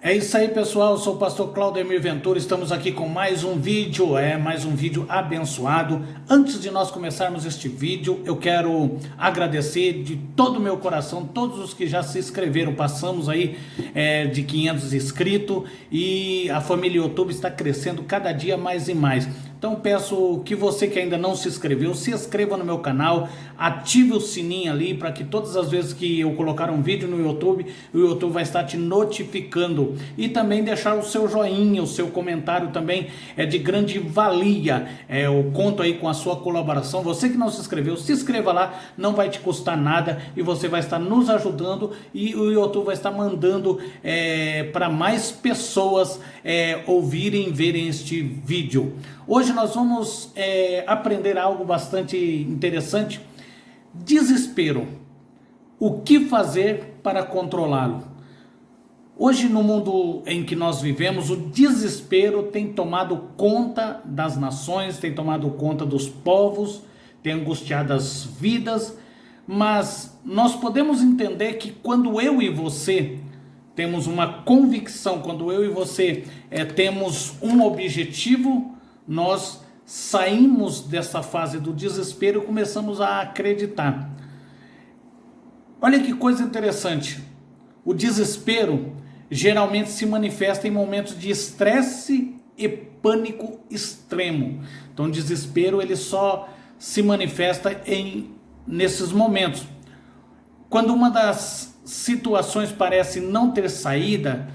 É isso aí, pessoal, eu sou o pastor Claudemir Ventura, estamos aqui com mais um vídeo, mais um vídeo abençoado. Antes de nós começarmos este vídeo, eu quero agradecer de todo o meu coração todos os que já se inscreveram. Passamos aí de 500 inscritos e a família YouTube está crescendo cada dia mais e mais. Então peço que você que ainda não se inscreveu, se inscreva no meu canal, ative o sininho ali para que todas as vezes que eu colocar um vídeo no YouTube, o YouTube vai estar te notificando. E também deixar o seu joinha, o seu comentário também é de grande valia. Eu conto aí com a sua colaboração. Você que não se inscreveu, se inscreva lá, não vai te custar nada e você vai estar nos ajudando e o YouTube vai estar mandando para mais pessoas ouvirem e verem este vídeo. Hoje nós vamos aprender algo bastante interessante. Desespero. O que fazer para controlá-lo? Hoje, no mundo em que nós vivemos, o desespero tem tomado conta das nações, tem tomado conta dos povos, tem angustiado as vidas, mas nós podemos entender que quando eu e você temos uma convicção, quando eu e você temos um objetivo, nós saímos dessa fase do desespero e começamos a acreditar. Olha que coisa interessante, o desespero geralmente se manifesta em momentos de estresse e pânico extremo. Então o desespero ele só se manifesta nesses momentos. Quando uma das situações parece não ter saída,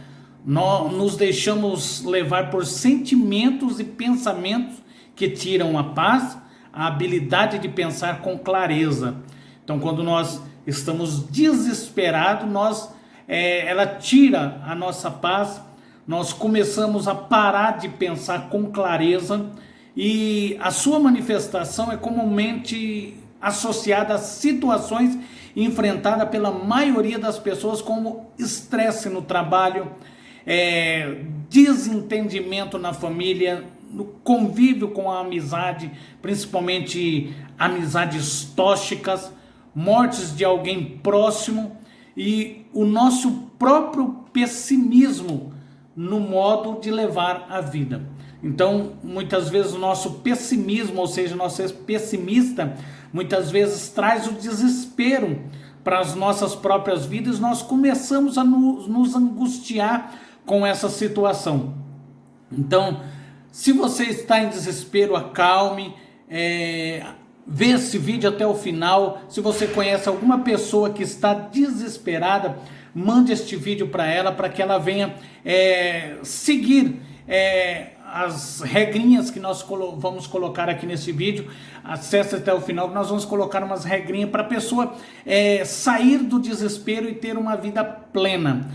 nós nos deixamos levar por sentimentos e pensamentos que tiram a paz, a habilidade de pensar com clareza. Então quando nós estamos desesperados, ela tira a nossa paz, nós começamos a parar de pensar com clareza e a sua manifestação é comumente associada a situações enfrentadas pela maioria das pessoas, como estresse no trabalho, desentendimento na família, no convívio com a amizade, principalmente amizades tóxicas, mortes de alguém próximo e o nosso próprio pessimismo no modo de levar a vida. Então, muitas vezes o nosso pessimismo, ou seja, nós ser pessimista, muitas vezes traz o desespero para as nossas próprias vidas. Nós começamos a nos angustiar com essa situação. Então, se você está em desespero, acalme, vê esse vídeo até o final. Se você conhece alguma pessoa que está desesperada, mande este vídeo para ela, para que ela venha seguir as regrinhas que nós vamos colocar aqui nesse vídeo. Acesse até o final, que nós vamos colocar umas regrinhas para a pessoa sair do desespero e ter uma vida plena.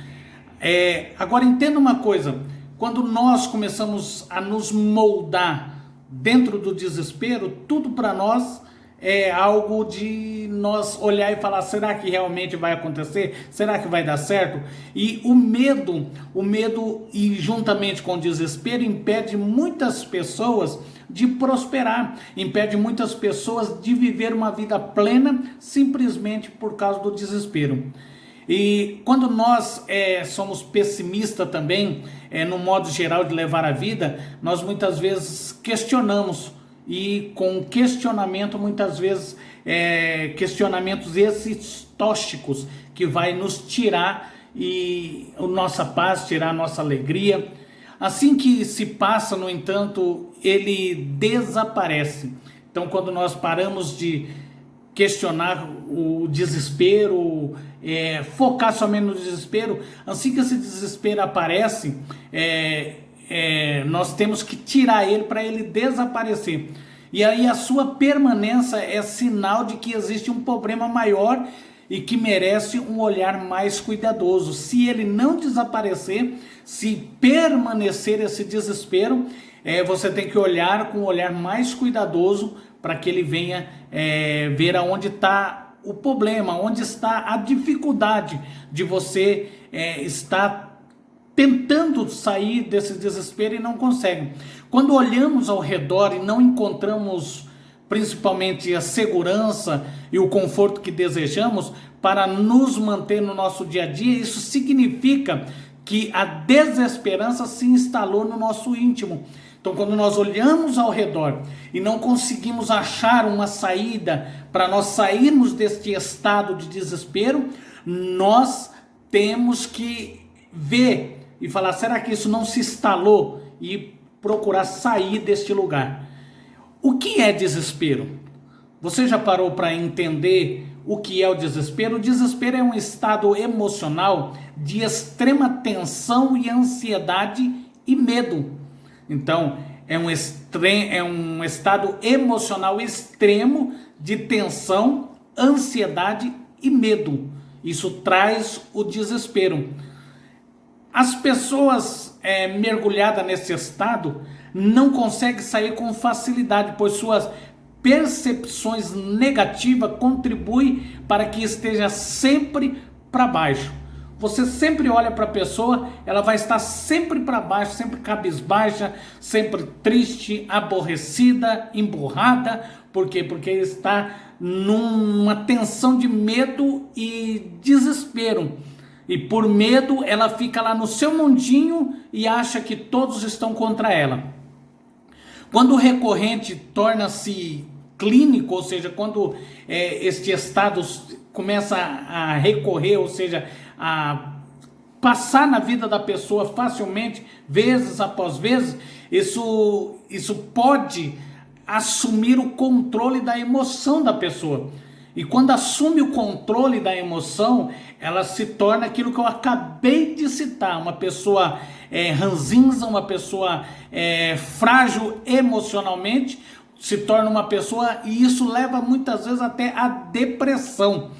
Agora entenda uma coisa, quando nós começamos a nos moldar dentro do desespero, tudo para nós é algo de nós olhar e falar, será que realmente vai acontecer? Será que vai dar certo? E o medo e juntamente com o desespero impede muitas pessoas de prosperar, impede muitas pessoas de viver uma vida plena simplesmente por causa do desespero. E quando nós somos pessimistas também, no modo geral de levar a vida, nós muitas vezes questionamos, e com questionamento, muitas vezes, questionamentos esses tóxicos, que vai nos tirar a nossa paz, tirar a nossa alegria. Assim que se passa, no entanto, ele desaparece. Então quando nós paramos de questionar o desespero, focar somente no desespero, assim que esse desespero aparece, nós temos que tirar ele para ele desaparecer. E aí a sua permanência é sinal de que existe um problema maior e que merece um olhar mais cuidadoso. Se ele não desaparecer, se permanecer esse desespero, você tem que olhar com um olhar mais cuidadoso para que ele venha ver aonde está o problema, onde está a dificuldade de você estar tentando sair desse desespero e não consegue. Quando olhamos ao redor e não encontramos principalmente a segurança e o conforto que desejamos para nos manter no nosso dia a dia, isso significa que a desesperança se instalou no nosso íntimo. Então, quando nós olhamos ao redor e não conseguimos achar uma saída para nós sairmos deste estado de desespero, nós temos que ver e falar, será que isso não se instalou? E procurar sair deste lugar. O que é desespero? Você já parou para entender o que é o desespero? O desespero é um estado emocional de extrema tensão e ansiedade e medo. Então, é um estado emocional extremo de tensão, ansiedade e medo. Isso traz o desespero. As pessoas mergulhadas nesse estado não conseguem sair com facilidade, pois suas percepções negativas contribuem para que esteja sempre para baixo. Você sempre olha para a pessoa, ela vai estar sempre para baixo, sempre cabisbaixa, sempre triste, aborrecida, emburrada. Por quê? Porque está numa tensão de medo e desespero. E por medo ela fica lá no seu mundinho e acha que todos estão contra ela. Quando o recorrente torna-se clínico, ou seja, quando este estado começa a recorrer, ou seja, a passar na vida da pessoa facilmente, vezes após vezes, isso pode assumir o controle da emoção da pessoa. E quando assume o controle da emoção, ela se torna aquilo que eu acabei de citar, uma pessoa ranzinza, uma pessoa frágil emocionalmente, se torna uma pessoa, e isso leva muitas vezes até a depressão.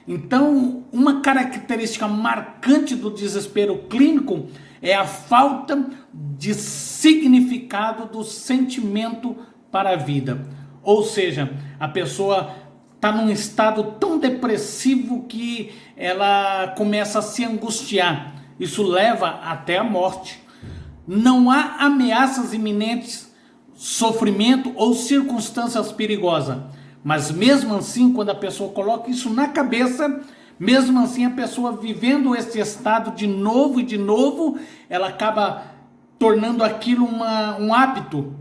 Então, uma característica marcante do desespero clínico é a falta de significado do sentimento para a vida. Ou seja, a pessoa está num estado tão depressivo que ela começa a se angustiar. Isso leva até a morte. Não há ameaças iminentes, sofrimento ou circunstâncias perigosas. Mas mesmo assim, quando a pessoa coloca isso na cabeça, mesmo assim a pessoa vivendo esse estado de novo e de novo, ela acaba tornando aquilo um hábito.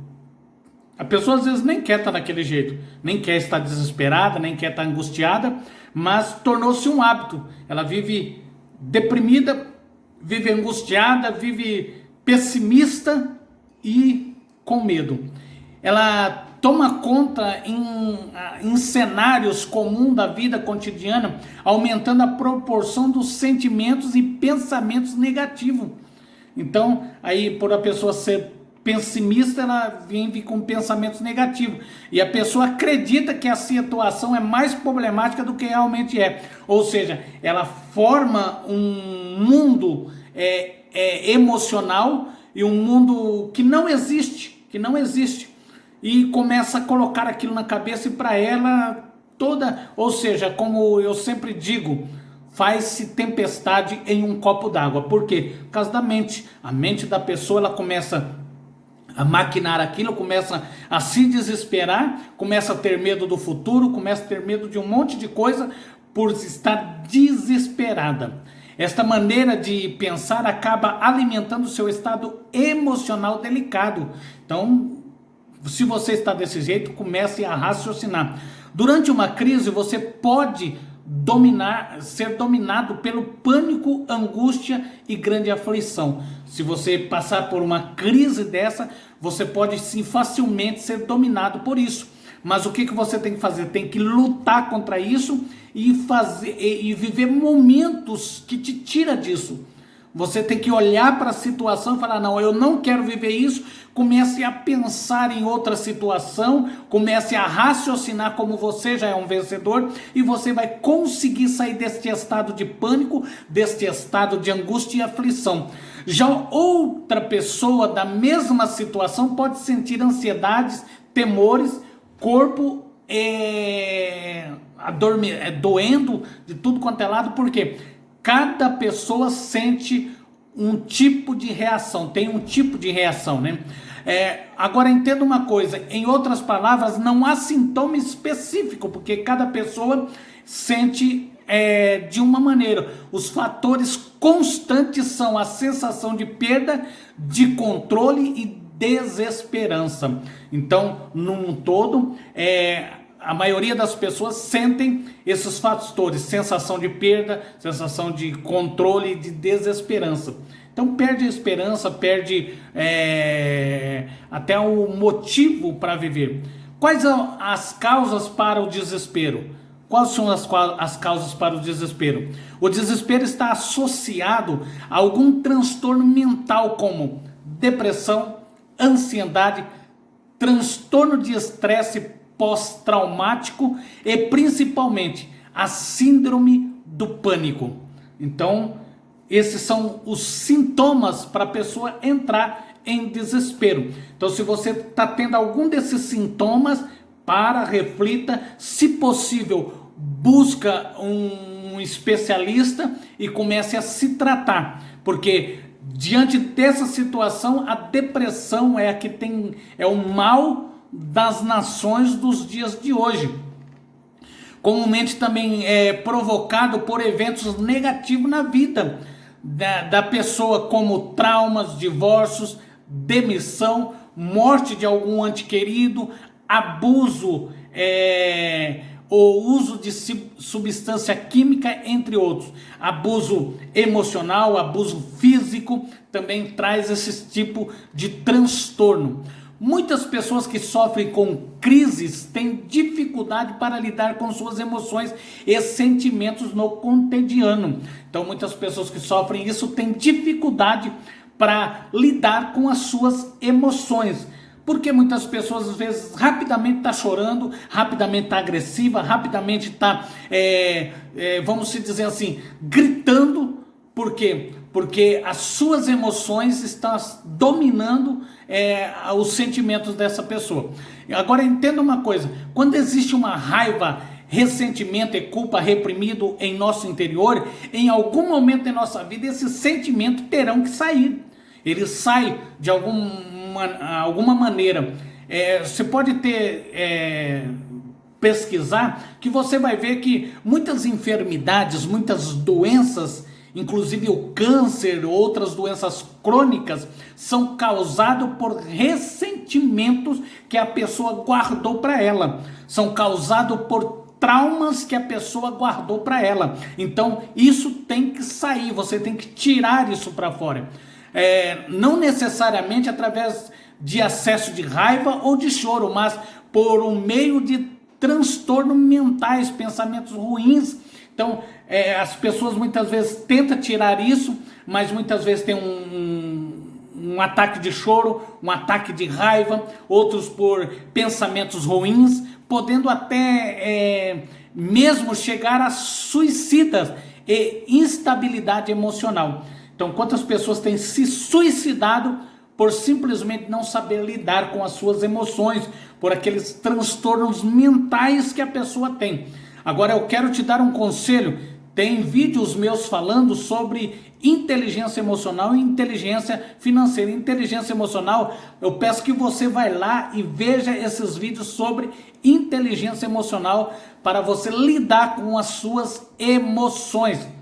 A pessoa às vezes nem quer estar daquele jeito, nem quer estar desesperada, nem quer estar angustiada, mas tornou-se um hábito. Ela vive deprimida, vive angustiada, vive pessimista e com medo. Ela toma conta em cenários comuns da vida cotidiana, aumentando a proporção dos sentimentos e pensamentos negativos. Então, aí por a pessoa ser pessimista, ela vive com pensamentos negativos. E a pessoa acredita que a situação é mais problemática do que realmente é. Ou seja, ela forma um mundo emocional e um mundo que não existe, E começa a colocar aquilo na cabeça e para ela toda, ou seja, como eu sempre digo, faz-se tempestade em um copo d'água. Por quê? Por causa da mente. A mente da pessoa, ela começa a maquinar aquilo, começa a se desesperar, começa a ter medo do futuro, começa a ter medo de um monte de coisa por estar desesperada. Esta maneira de pensar acaba alimentando o seu estado emocional delicado. Então, se você está desse jeito, comece a raciocinar. Durante uma crise, você pode ser dominado pelo pânico, angústia e grande aflição. Se você passar por uma crise dessa, você pode sim facilmente ser dominado por isso. Mas o que você tem que fazer? Tem que lutar contra isso e viver momentos que te tira disso. Você tem que olhar para a situação e falar, não, eu não quero viver isso. Comece a pensar em outra situação, comece a raciocinar como você já é um vencedor e você vai conseguir sair deste estado de pânico, deste estado de angústia e aflição. Já outra pessoa da mesma situação pode sentir ansiedades, temores, corpo doendo de tudo quanto é lado, por quê? Cada pessoa sente um tipo de reação, tem um tipo de reação, né? Agora entenda uma coisa, em outras palavras, não há sintoma específico, porque cada pessoa sente de uma maneira. Os fatores constantes são a sensação de perda, de controle e desesperança. Então, num todo, a maioria das pessoas sentem esses fatores: sensação de perda, sensação de controle e de desesperança. Então perde a esperança, perde até o motivo para viver. Quais são as causas para o desespero? Quais são as causas para o desespero? O desespero está associado a algum transtorno mental, como depressão, ansiedade, transtorno de estresse pós-traumático e principalmente a síndrome do pânico. Então, esses são os sintomas para a pessoa entrar em desespero. Então, se você está tendo algum desses sintomas, reflita, se possível, busca um especialista e comece a se tratar, porque diante dessa situação, a depressão é o mal das nações dos dias de hoje. Comumente também é provocado por eventos negativos na vida da pessoa, como traumas, divórcios, demissão, morte de algum ente querido, abuso ou uso de substância química, entre outros. Abuso emocional, abuso físico também traz esse tipo de transtorno. Muitas pessoas que sofrem com crises têm dificuldade para lidar com suas emoções e sentimentos no cotidiano. Então, muitas pessoas que sofrem isso têm dificuldade para lidar com as suas emoções. Porque muitas pessoas, às vezes, rapidamente está chorando, rapidamente está agressiva, rapidamente está, vamos dizer assim, gritando. Por quê? Porque as suas emoções estão dominando os sentimentos dessa pessoa. Agora, entenda uma coisa: quando existe uma raiva, ressentimento e culpa reprimido em nosso interior, em algum momento da nossa vida, esses sentimentos terão que sair. Ele sai de alguma maneira. Você pode pesquisar, que você vai ver que muitas enfermidades, muitas doenças, inclusive o câncer, outras doenças crônicas, são causadas por ressentimentos que a pessoa guardou para ela, são causados por traumas que a pessoa guardou para ela. Então isso tem que sair, você tem que tirar isso para fora. Não necessariamente através de acesso de raiva ou de choro, mas por um meio de transtornos mentais, pensamentos ruins. Então, as pessoas muitas vezes tentam tirar isso, mas muitas vezes tem um ataque de choro, um ataque de raiva, outros por pensamentos ruins, podendo até mesmo chegar a suicidas e instabilidade emocional. Então, quantas pessoas têm se suicidado por simplesmente não saber lidar com as suas emoções, por aqueles transtornos mentais que a pessoa tem. Agora, eu quero te dar um conselho. Tem vídeos meus falando sobre inteligência emocional e inteligência financeira. Inteligência emocional, eu peço que você vá lá e veja esses vídeos sobre inteligência emocional para você lidar com as suas emoções.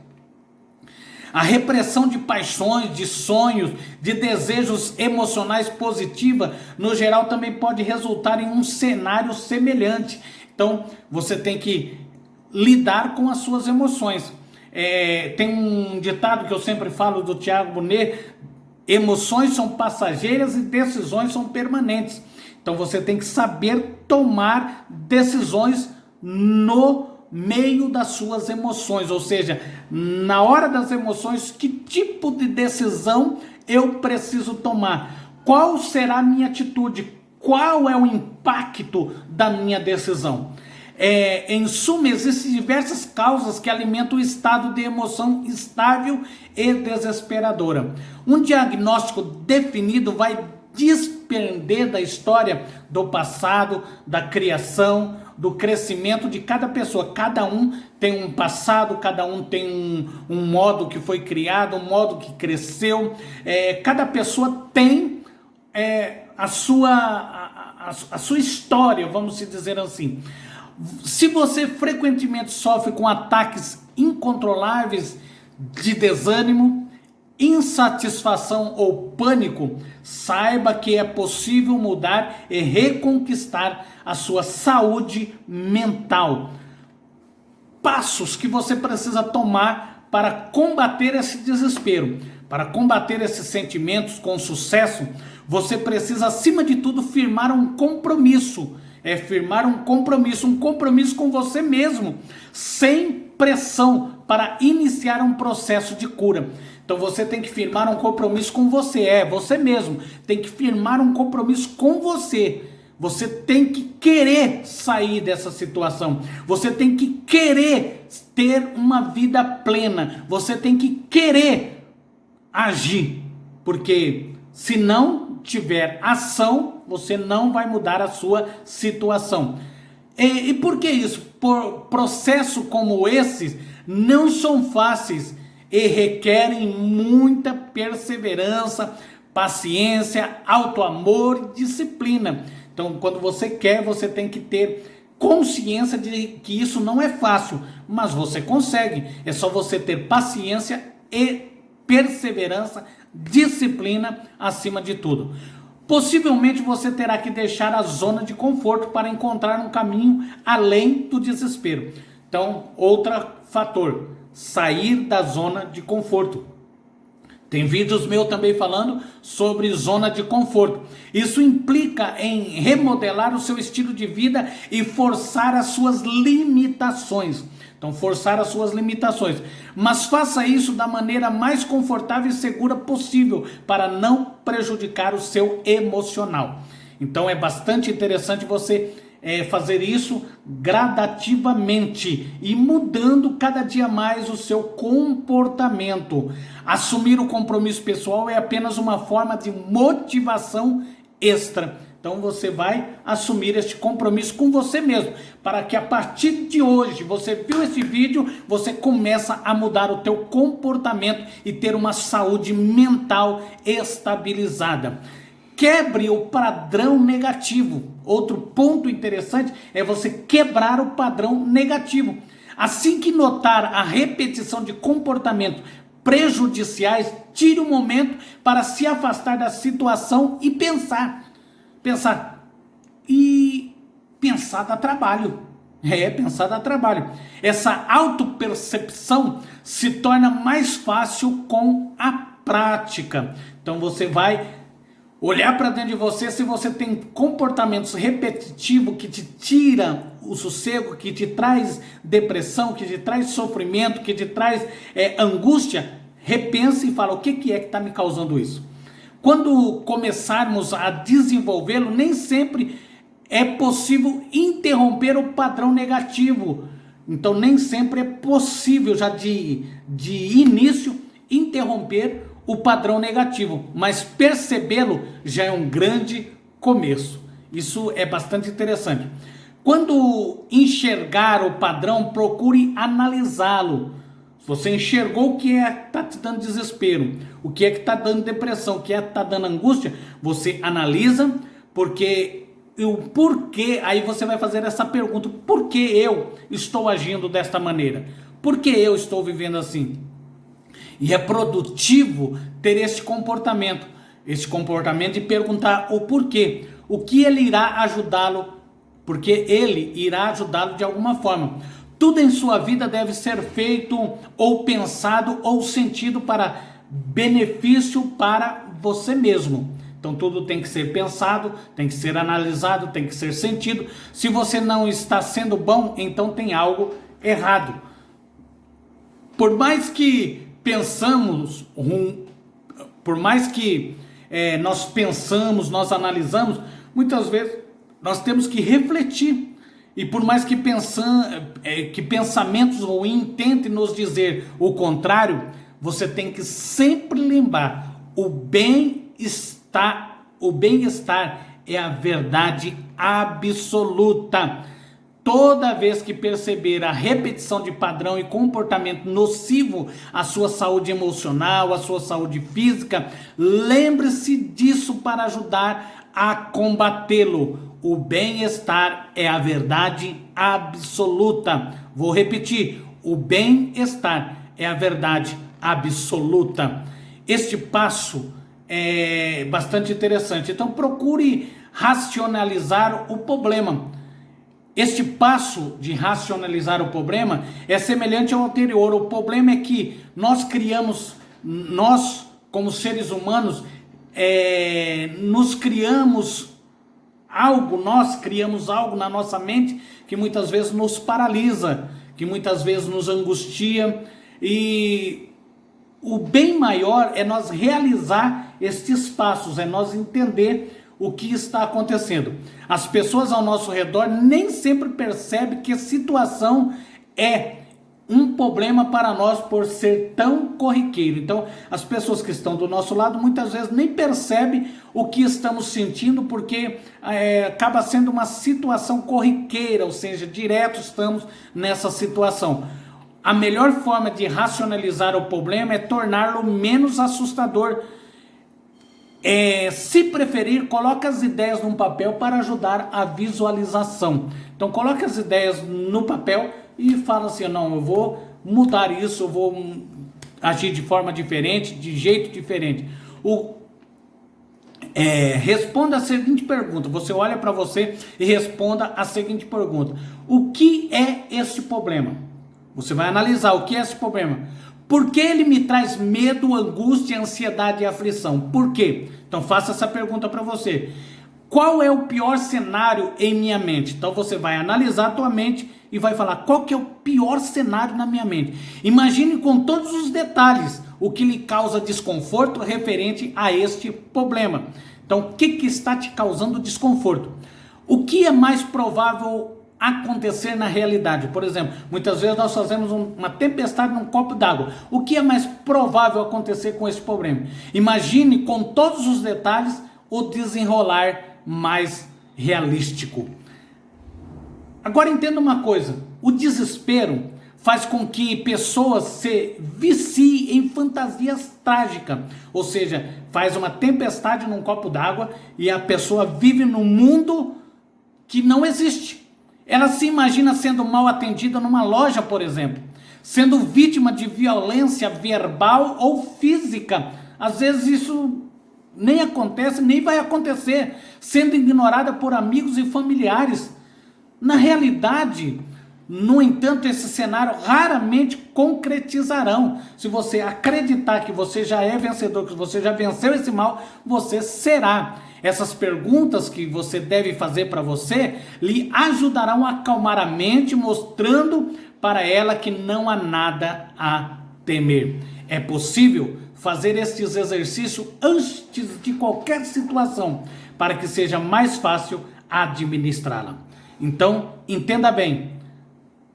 A repressão de paixões, de sonhos, de desejos emocionais positivos, no geral, também pode resultar em um cenário semelhante. Então, você tem que lidar com as suas emoções. Tem um ditado que eu sempre falo do Tiago Brunet: emoções são passageiras e decisões são permanentes. Então, você tem que saber tomar decisões no meio das suas emoções, ou seja, na hora das emoções, que tipo de decisão eu preciso tomar? Qual será a minha atitude? Qual é o impacto da minha decisão? Em suma, existem diversas causas que alimentam o estado de emoção instável e desesperadora. Um diagnóstico definido vai despender da história do passado, da criação, do crescimento de cada pessoa. Cada um tem um passado, cada um tem um modo que foi criado, um modo que cresceu. Cada pessoa tem a sua história, vamos dizer assim. Se você frequentemente sofre com ataques incontroláveis de desânimo, insatisfação ou pânico, saiba que é possível mudar e reconquistar a sua saúde mental. Passos que você precisa tomar para combater esse desespero, para combater esses sentimentos com sucesso. Você precisa, acima de tudo, firmar um compromisso. Firmar um compromisso com você mesmo, sem pressão, para iniciar um processo de cura. Então você tem que firmar um compromisso com você, você mesmo. Tem que firmar um compromisso com você. Você tem que querer sair dessa situação. Você tem que querer ter uma vida plena. Você tem que querer agir. Porque se não tiver ação, você não vai mudar a sua situação. E por que isso? Por processos como esses não são fáceis e requerem muita perseverança, paciência, autoamor e disciplina. Então, quando você quer, você tem que ter consciência de que isso não é fácil, mas você consegue. É só você ter paciência e perseverança, disciplina acima de tudo. Possivelmente você terá que deixar a zona de conforto para encontrar um caminho além do desespero. Então, outro fator, sair da zona de conforto. Tem vídeos meus também falando sobre zona de conforto. Isso implica em remodelar o seu estilo de vida e forçar as suas limitações. Então, forçar as suas limitações. Mas faça isso da maneira mais confortável e segura possível para não prejudicar o seu emocional. Então, é bastante interessante você fazer isso gradativamente e mudando cada dia mais o seu comportamento. Assumir o compromisso pessoal é apenas uma forma de motivação extra. Então você vai assumir este compromisso com você mesmo, para que a partir de hoje, você viu esse vídeo, você começa a mudar o teu comportamento e ter uma saúde mental estabilizada. Quebre o padrão negativo. Outro ponto interessante é você quebrar o padrão negativo. Assim que notar a repetição de comportamentos prejudiciais, tire um momento para se afastar da situação e pensar. E pensar dá trabalho. Pensar dá trabalho. Essa autopercepção se torna mais fácil com a prática. Então você vai olhar para dentro de você, se você tem comportamentos repetitivos que te tira o sossego, que te traz depressão, que te traz sofrimento, que te traz angústia, repense e fala, o que é que está me causando isso? Quando começarmos a desenvolvê-lo, nem sempre é possível interromper o padrão negativo. Então nem sempre é possível já de início interromper o padrão negativo, mas percebê-lo já é um grande começo. Isso é bastante interessante. Quando enxergar o padrão, procure analisá-lo. Se você enxergou o que está te dando desespero, o que é que está dando depressão, o que é que está dando angústia, você analisa, porque o porquê, aí você vai fazer essa pergunta, por que eu estou agindo desta maneira? Por que eu estou vivendo assim? E é produtivo ter esse comportamento de perguntar o porquê, o que ele irá ajudá-lo, porque ele irá ajudá-lo de alguma forma. Tudo em sua vida deve ser feito ou pensado ou sentido para benefício para você mesmo. Então tudo tem que ser pensado, tem que ser analisado, tem que ser sentido. Se você não está sendo bom, então tem algo errado. Por mais que pensamos, por mais que nós pensamos, nós analisamos, muitas vezes nós temos que refletir. E por mais que pensamentos ruins tentem nos dizer o contrário, você tem que sempre lembrar, o bem-estar é a verdade absoluta. Toda vez que perceber a repetição de padrão e comportamento nocivo à sua saúde emocional, à sua saúde física, lembre-se disso para ajudar a combatê-lo. O bem-estar é a verdade absoluta. Vou repetir. o bem-estar é a verdade absoluta. Este passo é bastante interessante. Então procure racionalizar o problema. Este passo de racionalizar o problema é semelhante ao anterior. O problema é que nós como seres humanos, nós criamos algo na nossa mente que muitas vezes nos paralisa, que muitas vezes nos angustia, e o bem maior é nós realizar estes passos, é nós entender o que está acontecendo. As pessoas ao nosso redor nem sempre percebem que a situação é um problema para nós por ser tão corriqueiro. Então, as pessoas que estão do nosso lado muitas vezes nem percebem o que estamos sentindo, porque acaba sendo uma situação corriqueira, ou seja, direto estamos nessa situação. A melhor forma de racionalizar o problema é torná-lo menos assustador. Se preferir, coloque as ideias num papel para ajudar a visualização. Então coloque as ideias no papel e fala assim: não, eu vou mudar isso, eu vou agir de forma diferente, de jeito diferente. Responda a seguinte pergunta. Você olha para você e responda a seguinte pergunta: o que é esse problema? Você vai analisar o que é esse problema. Por que ele me traz medo, angústia, ansiedade e aflição? Por quê? Então faça essa pergunta para você. Qual é o pior cenário em minha mente? Então você vai analisar a tua mente e vai falar: qual que é o pior cenário na minha mente? Imagine com todos os detalhes o que lhe causa desconforto referente a este problema. Então o que está te causando desconforto? O que é mais provável acontecer na realidade? Por exemplo, muitas vezes nós fazemos uma tempestade num copo d'água. O que é mais provável acontecer com esse problema? Imagine com todos os detalhes o desenrolar mais realístico. Agora entenda uma coisa: o desespero faz com que pessoas se viciem em fantasias trágicas, ou seja, faz uma tempestade num copo d'água e a pessoa vive num mundo que não existe. Ela se imagina sendo mal atendida numa loja, por exemplo, sendo vítima de violência verbal ou física. Às vezes isso nem acontece, nem vai acontecer, sendo ignorada por amigos e familiares. Na realidade, no entanto, esse cenário raramente concretizarão. Se você acreditar que você já é vencedor, que você já venceu esse mal, você será. Essas perguntas que você deve fazer para você lhe ajudarão a acalmar a mente, mostrando para ela que não há nada a temer. É possível fazer estes exercícios antes de qualquer situação, para que seja mais fácil administrá-la. Então, entenda bem.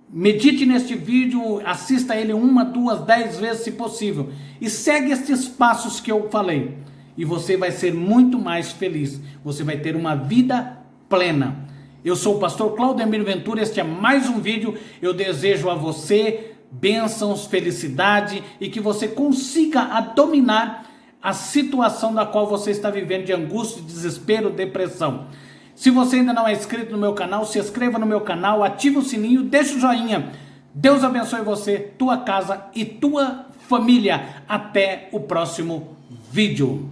Medite neste vídeo, assista ele 1, 2, 10 vezes se possível. E segue estes passos que eu falei. E você vai ser muito mais feliz. Você vai ter uma vida plena. Eu sou o pastor Claudemir Ventura, este é mais um vídeo. Eu desejo a você bênçãos, felicidade e que você consiga dominar a situação da qual você está vivendo de angústia, desespero, depressão. Se você ainda não é inscrito no meu canal, se inscreva no meu canal, ative o sininho, deixa o joinha. Deus abençoe você, tua casa e tua família. Até o próximo vídeo.